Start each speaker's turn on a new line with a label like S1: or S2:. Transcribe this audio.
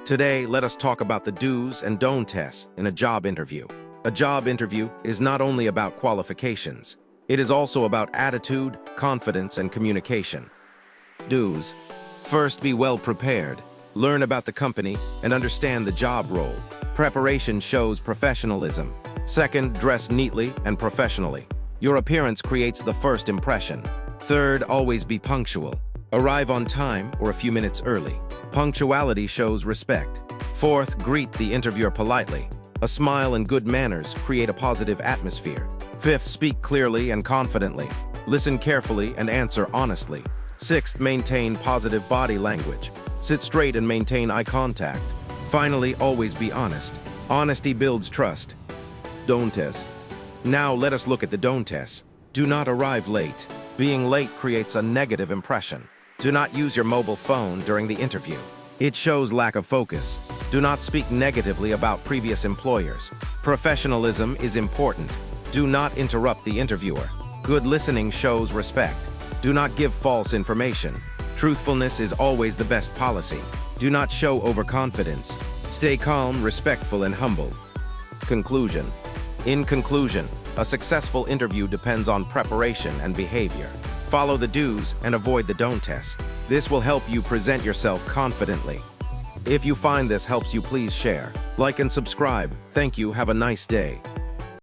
S1: Today, let us talk about the do's and don'ts in a job interview. A job interview is not only about qualifications, it is also about attitude, confidence, and communication. Do's. First, be well prepared. Learn about the company and understand the job role. Preparation shows professionalism. Second, dress neatly and professionally. Your appearance creates the first impression. Third, always be punctual. Arrive on time or a few minutes early. Punctuality shows respect. Fourth, greet the interviewer politely. A smile and good manners create a positive atmosphere. Fifth, speak clearly and confidently. Listen carefully and answer honestly. Sixth, maintain positive body language. Sit straight and maintain eye contact. Finally, always be honest. Honesty builds trust. Don'ts. Now let us look at the don'ts. Do not arrive late. Being late creates a negative impression. Do not use your mobile phone during the interview. It shows lack of focus. Do not speak negatively about previous employers. Professionalism is important. Do not interrupt the interviewer. Good listening shows respect. Do not give false information. Truthfulness is always the best policy. Do not show overconfidence. Stay calm, respectful, and humble. Conclusion. In conclusion, a successful interview depends on preparation and behavior. Follow the do's and avoid the don'ts. This will help you present yourself confidently. If you find this helps you, please share, like, and subscribe. Thank you. Have a nice day.